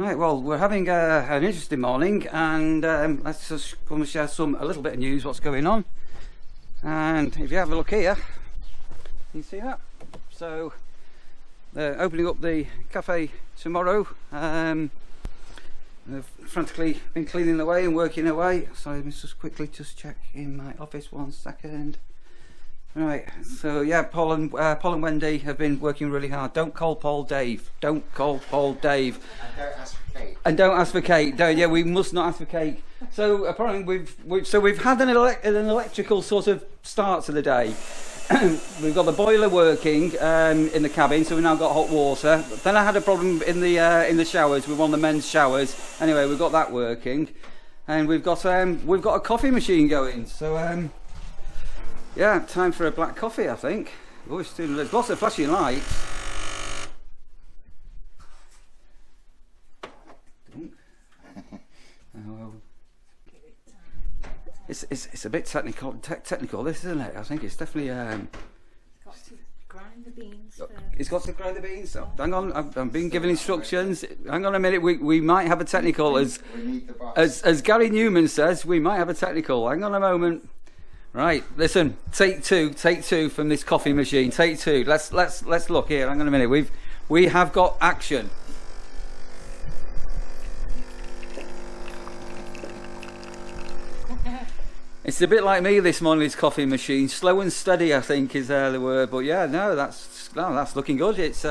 Right, well, we're having an interesting morning, and let's just come and share a little bit of news, what's going on. And if you have a look here, you see that. So, they're opening up the cafe tomorrow. They've frantically been cleaning away and working away. So let me just quickly check in my office 1 second. Right, so yeah, Paul and Wendy have been working really hard. Don't call Paul Dave. Don't call Paul Dave. And don't ask for Kate. And don't ask for Kate. Yeah, we must not ask for Kate. So apparently we've had an electrical sort of start to the day. We've got the boiler working in the cabin, so we've now got hot water. Then I had a problem in the showers with one of the men's showers. Anyway, we've got that working, and we've got a coffee machine going. So yeah, time for a black coffee, I think. Oh, there's lots of flashing lights. It's a bit technical, this, isn't it? I think it's definitely. It's got to grind the beans first. It's got to grind the beans. So, hang on, I've been given instructions. Hang on a minute, we might have a technical. As Gary Newman says, we might have a technical. Hang on a moment. Right, listen. Take two from this coffee machine. Take two. Let's look here. Hang on a minute. We have got action. It's a bit like me this morning, this coffee machine. Slow and steady, I think, is the word. But yeah, no, that's looking good. It's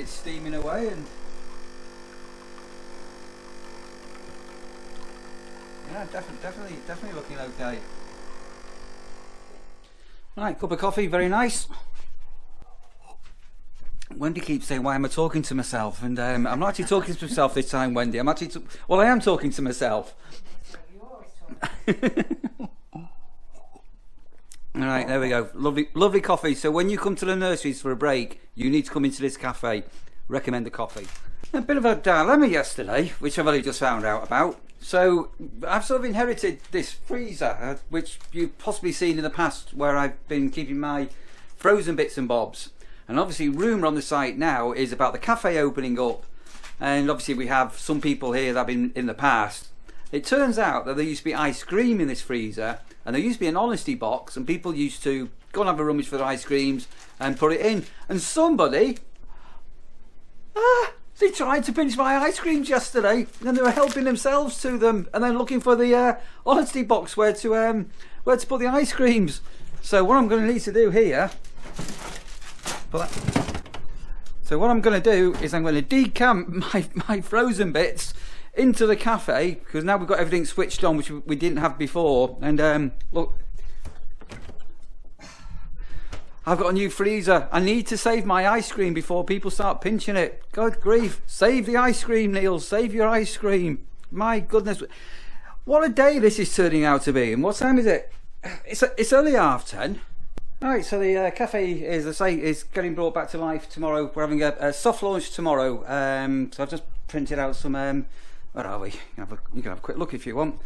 steaming away, and yeah, definitely looking okay. Right, cup of coffee, very nice. Wendy keeps saying, "Why am I talking to myself?" And I'm not actually talking to myself this time, Wendy. I am talking to myself. Alright, there we go. Lovely coffee. So when you come to the nurseries for a break, you need to come into this cafe. Recommend the coffee. A bit of a dilemma yesterday, which I've only just found out about. So I've sort of inherited this freezer, which you've possibly seen in the past, where I've been keeping my frozen bits and bobs. And obviously rumour on the site now is about the cafe opening up. And obviously we have some people here that have been in the past. It turns out that there used to be ice cream in this freezer, and there used to be an honesty box, and people used to go and have a rummage for their ice creams and put it in. And somebody, they tried to pinch my ice creams yesterday, and they were helping themselves to them, and then looking for the honesty box where to put the ice creams. So what I'm going to need to do here, so what I'm going to do is I'm going to decamp my frozen bits into the cafe, because now we've got everything switched on, which we didn't have before. And look, I've got a new freezer. I need to save my ice cream before people start pinching it. God grief, save the ice cream, Neil, save your ice cream. My goodness, what a day this is turning out to be. And what time is it? It's only 10:30. Alright, so the cafe is getting brought back to life tomorrow. We're having a soft launch tomorrow. So I've just printed out some where are we? You can have a quick look if you want.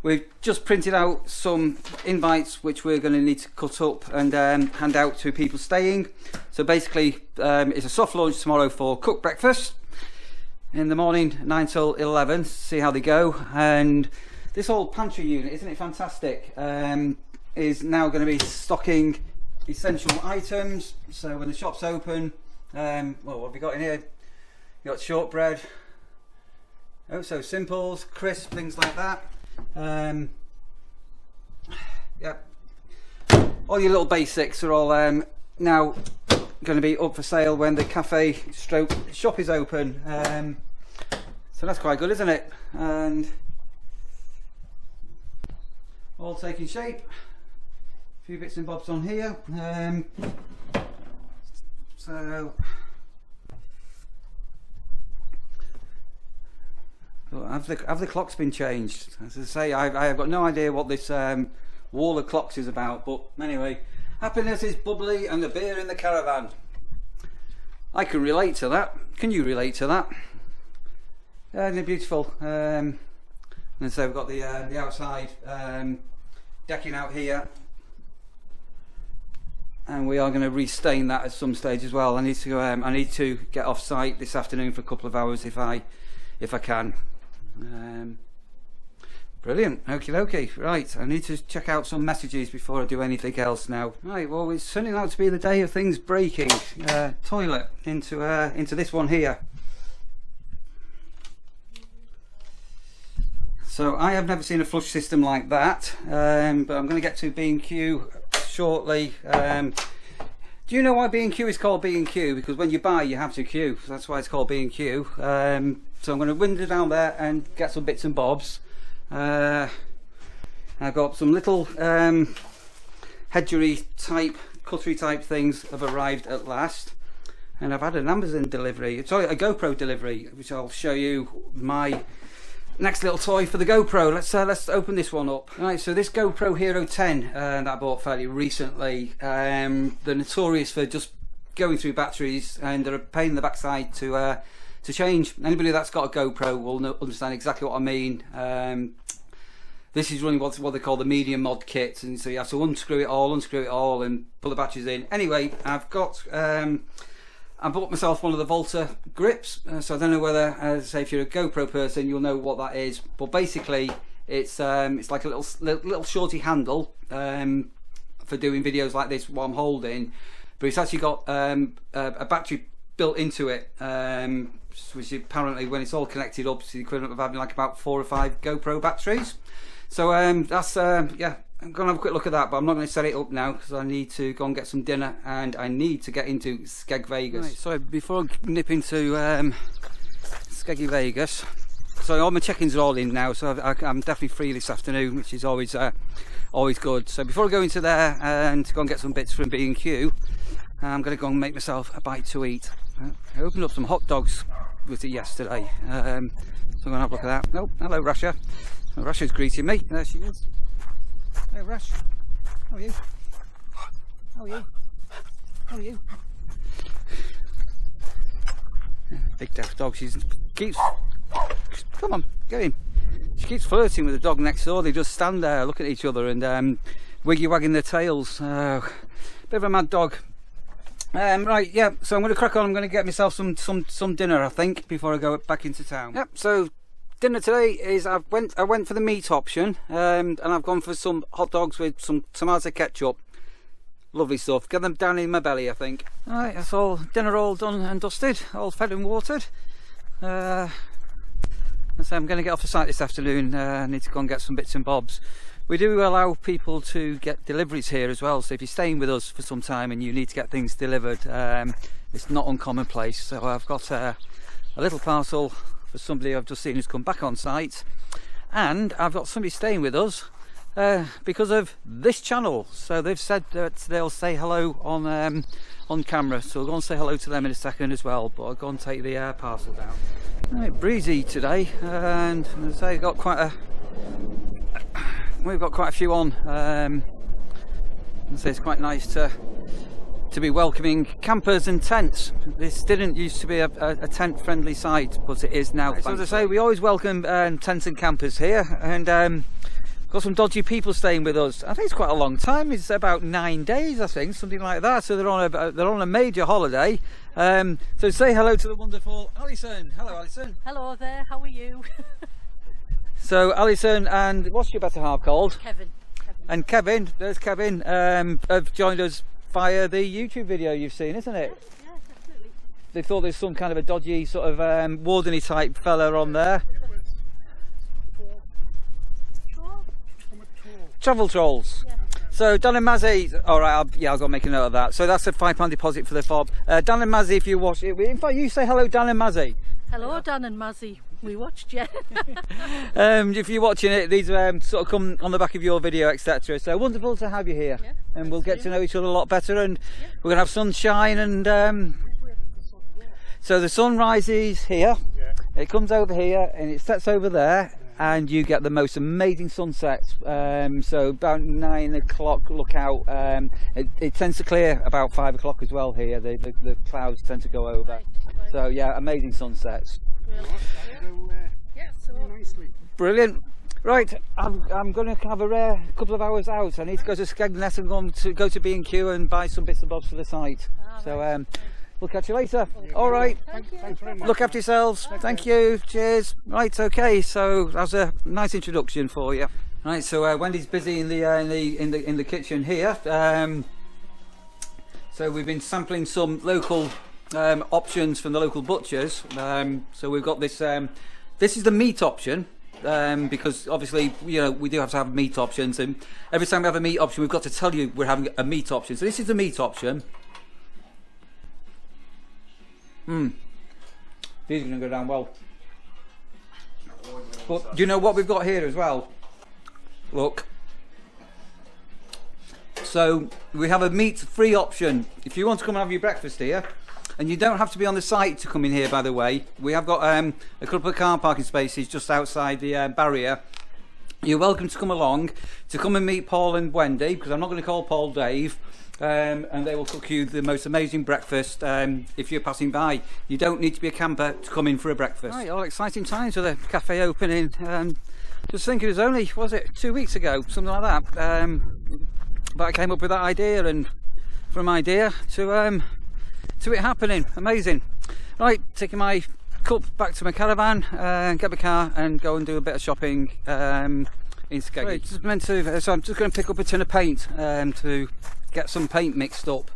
We've just printed out some invites which we're going to need to cut up and hand out to people staying. So basically it's a soft launch tomorrow for cooked breakfast in the morning, 9 till 11, see how they go. And this old pantry unit, isn't it fantastic, is now going to be stocking essential items. So when the shop's open, well, what have we got in here? You got shortbread, so simples, crisp, things like that. Yeah, all your little basics are all now going to be up for sale when the cafe stroke shop is open. So that's quite good, isn't it? And all taking shape. A few bits and bobs on here. So have the clocks been changed? As I say, I've got no idea what this wall of clocks is about, but anyway, happiness is bubbly and the beer in the caravan. I can relate to that. Can you relate to that? Yeah, they're beautiful. And so we've got the outside decking out here, and we are going to restain that at some stage as well. I need to get off site this afternoon for a couple of hours if I can. Brilliant. Okie dokie. Right, I need to check out some messages before I do anything else now. Right, well, it's turning out to be the day of things breaking. Toilet into this one here. So I have never seen a flush system like that, but I'm going to get to B&Q shortly. Do you know why B&Q is called B&Q? Because when you buy, you have to queue. So that's why it's called B&Q. So I'm going to window down there and get some bits and bobs. I've got some little hedgery type, cutlery type things have arrived at last, and I've had an Amazon delivery, sorry, a GoPro delivery, which I'll show you my next little toy for the GoPro. Let's open this one up. Right, so this GoPro Hero 10 that I bought fairly recently, they're notorious for just going through batteries, and they're a pain in the backside to change. Anybody that's got a GoPro will understand exactly what I mean. This is running what they call the medium mod kit, and so you have to unscrew it all and pull the batteries in. Anyway, I've got I bought myself one of the Volta grips, so I don't know whether, as I say, if you're a GoPro person, you'll know what that is. But basically, it's like a little shorty handle for doing videos like this while I'm holding, but it's actually got a battery built into it, which apparently, when it's all connected up, is the equivalent of having like about 4 or 5 GoPro batteries. So that's yeah, I'm going to have a quick look at that, but I'm not going to set it up now because I need to go and get some dinner, and I need to get into Skeg Vegas. Right, so before I nip into Skeggy Vegas, so all my check-ins are all in now, so I'm definitely free this afternoon, which is always good. So before I go into there and to go and get some bits from B&Q, I'm going to go and make myself a bite to eat. I opened up some hot dogs with it yesterday, so I'm going to have a look at that. Oh, hello Russia. Oh, Russia's greeting me. There she is. Hey Rush, how are you? How are you? How are you? Big deaf dog. She keeps. Come on, get in. She keeps flirting with the dog next door. They just stand there looking at each other and wiggy wagging their tails. Bit of a mad dog. Right, yeah. So I'm going to crack on. I'm going to get myself some dinner, I think, before I go back into town. Yep. So dinner today is I went for the meat option, and I've gone for some hot dogs with some tomato ketchup. Lovely stuff. Get them down in my belly, I think. Alright, that's all. Dinner all done and dusted, all fed and watered. So I'm going to get off the site this afternoon. I need to go and get some bits and bobs. We do allow people to get deliveries here as well, so if you're staying with us for some time and you need to get things delivered, it's not uncommonplace. So I've got a little parcel for somebody I've just seen who's come back on site, and I've got somebody staying with us because of this channel, so they've said that they'll say hello on camera, so I'll go and say hello to them in a second as well, but I'll go and take the parcel down. Right, breezy today, and as I say, we've got quite a few on, so it's quite nice to be welcoming campers and tents. This didn't used to be a tent friendly site, but it is now. So as I say, we always welcome tents and campers here, and got some dodgy people staying with us. I think it's quite a long time. It's about 9 days, I think, something like that. So they're on a major holiday. So say hello to the wonderful Alison. Hello, Alison. Hello there, how are you? So Alison and what's your better half called? Kevin. And Kevin, there's Kevin, have joined us via the YouTube video you've seen, isn't it? Yes, absolutely. They thought there's some kind of a dodgy sort of Warden-y type fella on there. Travel trolls. Yeah. So Dan and Mazzy, alright, I'll go make a note of that. So that's a £5 deposit for the fob. Dan and Mazzy, if you watch it, in fact you say hello Dan and Mazzy. Hello Dan and Mazzy, we watched you. If you're watching it, these sort of come on the back of your video, etc. So wonderful to have you here, yeah, and we'll get to know each other a lot better, and yeah, we're going to have sunshine, and so the sun rises here, yeah, it comes over here and it sets over there, and you get the most amazing sunsets. So about 9 o'clock, look out. It tends to clear about 5 o'clock as well here. The clouds tend to go over. Right. So yeah, amazing sunsets. Yeah, so nicely. Brilliant. Right, I'm going to have a rare couple of hours out. I need to go to Skegness and go to B&Q and buy some bits and bobs for the site. So we'll catch you later. All right. Thanks very much. Look after yourselves. Thank you. Cheers. Right. Okay. So that was a nice introduction for you. Right. So Wendy's busy in the kitchen here. So we've been sampling some local options from the local butchers. So we've got this. This is the meat option. Because obviously, you know, we do have to have meat options, and every time we have a meat option, we've got to tell you we're having a meat option. So this is the meat option. These are going to go down well. But do you know what we've got here as well? Look. So we have a meat-free option. If you want to come and have your breakfast here, and you don't have to be on the site to come in here, by the way. We have got a couple of car parking spaces just outside the barrier. You're welcome to come along, to come and meet Paul and Wendy, because I'm not going to call Paul Dave, and they will cook you the most amazing breakfast if you're passing by. You don't need to be a camper to come in for a breakfast. Right, all exciting times with the cafe opening. Just think it was only, was it 2 weeks ago, something like that. But I came up with that idea, and from idea to it happening. Amazing. Right, taking my cup back to my caravan, get my car and go and do a bit of shopping in Skeggy. Right, so I'm just going to pick up a tin of paint to get some paint mixed up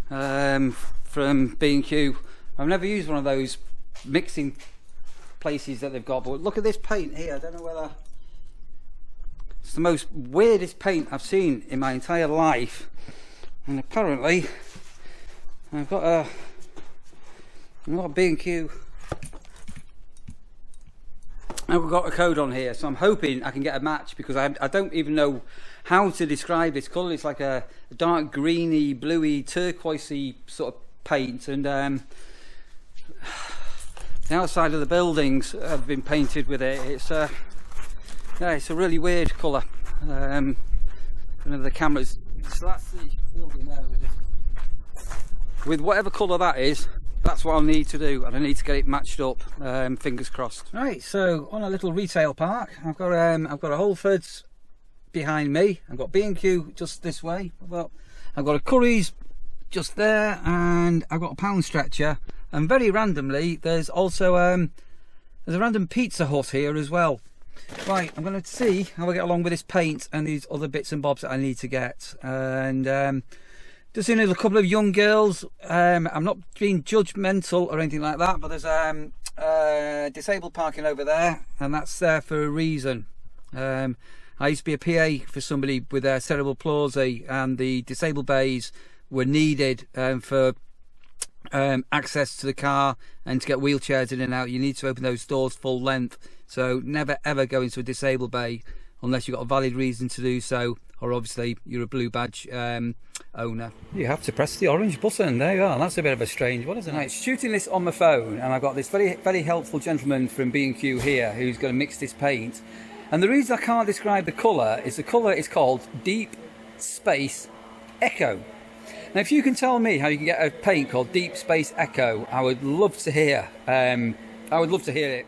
from B&Q. I've never used one of those mixing places that they've got, but look at this paint here. I don't know whether it's the most weirdest paint I've seen in my entire life, and apparently I've got a B&Q. And we've got a code on here, so I'm hoping I can get a match, because I don't even know how to describe this colour. It's like a dark greeny, bluey, turquoisey sort of paint, and the outside of the buildings have been painted with it. It's yeah, it's a really weird colour. One of the cameras. So that's the building there with whatever colour that is. That's what I'll need to do, and I need to get it matched up. Fingers crossed. Right, so on a little retail park, I've got a Whole Foods behind me. I've got B&Q just this way. I've got a Curry's just there, and I've got a Pound Stretcher. And very randomly, there's also there's a random Pizza Hut here as well. Right, I'm going to see how I get along with this paint and these other bits and bobs that I need to get. And just seeing a couple of young girls. I'm not being judgmental or anything like that, but there's disabled parking over there, and that's there for a reason. I used to be a PA for somebody with cerebral palsy, and the disabled bays were needed for access to the car and to get wheelchairs in and out. You need to open those doors full length, so never ever go into a disabled bay unless you've got a valid reason to do so, or obviously you're a blue badge owner. You have to press the orange button. There you are. That's a bit of a strange one, isn't it? I'm shooting this on my phone, and I've got this very helpful gentleman from B&Q here who's going to mix this paint. And the reason I can't describe the colour is called Deep Space Echo. Now, if you can tell me how you can get a paint called Deep Space Echo, I would love to hear. I would love to hear it.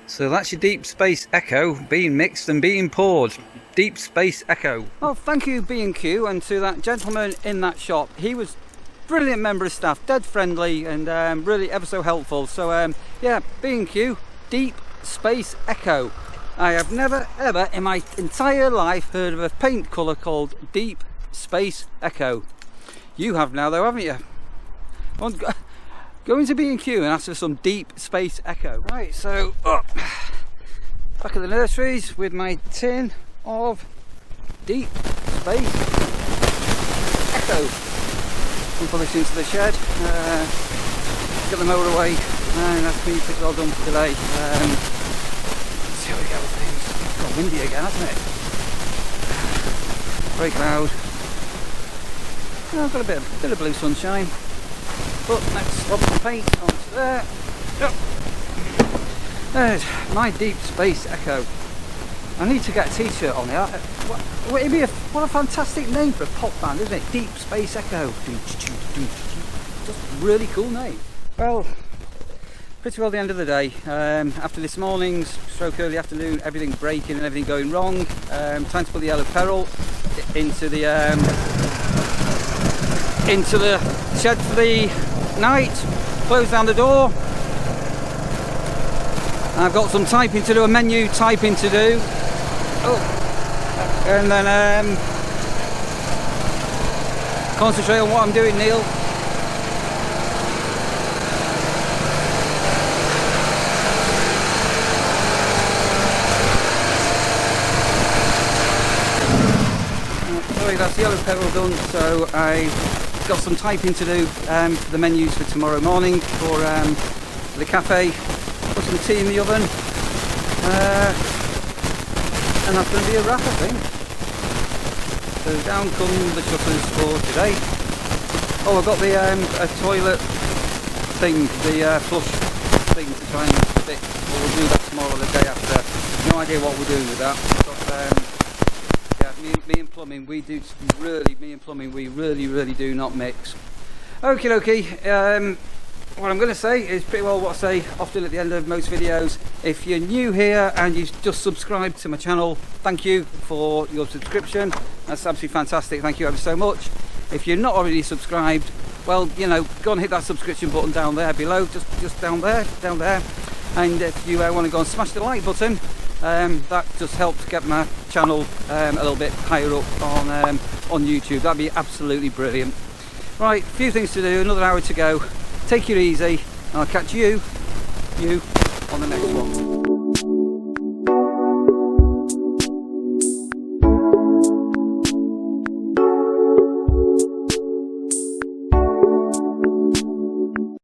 So that's your Deep Space Echo being mixed and being poured. Deep Space Echo. Oh, thank you B&Q, and to that gentleman in that shop. He was a brilliant member of staff, dead friendly, and really ever so helpful. So yeah, B&Q, Deep Space Echo. I have never ever in my entire life heard of a paint colour called Deep Space Echo. You have now though, haven't you? Go into B&Q and ask for some Deep Space Echo. Right, so back at the nurseries with my tin of Deep Space Echo. I'll put this into the shed, get the mower away, and that's me pretty well done for today. Let's see how we go with things. It's got windy again, hasn't it? Very cloud. I've got a bit of blue sunshine. But let's swap the paint onto there. There's my Deep Space Echo. I need to get a t-shirt on there. What a fantastic name for a pop band, isn't it? Deep Space Echo. Just a really cool name. Well, pretty well the end of the day. After this morning's stroke early afternoon, everything breaking and everything going wrong, time to put the yellow peril into the shed for the night, close down the door. I've got some typing to do, a menu typing to do. Oh, and then concentrate on what I'm doing, Neil. Sorry, that's the yellow peril done, so I've got some typing to do for the menus for tomorrow morning for the cafe. Put some tea in the oven, and that's going to be a wrap, I think. So down come the shutters for today. Oh, I've got the a toilet thing, the flush thing to try and fix. Well, we'll do that tomorrow or the day after. No idea what we're doing with that. But, yeah, me and plumbing, we really do not mix. Okie dokie. What I'm going to say is pretty well what I say often at the end of most videos. If you're new here and you've just subscribed to my channel, thank you for your subscription. That's absolutely fantastic. Thank you ever so much. If you're not already subscribed, well, you know, go and hit that subscription button down there below, just down there. And if you want to go and smash the like button, that just helps get my channel a little bit higher up on YouTube. That'd be absolutely brilliant. Right, a few things to do, another hour to go. Take it easy, and I'll catch you on the next one.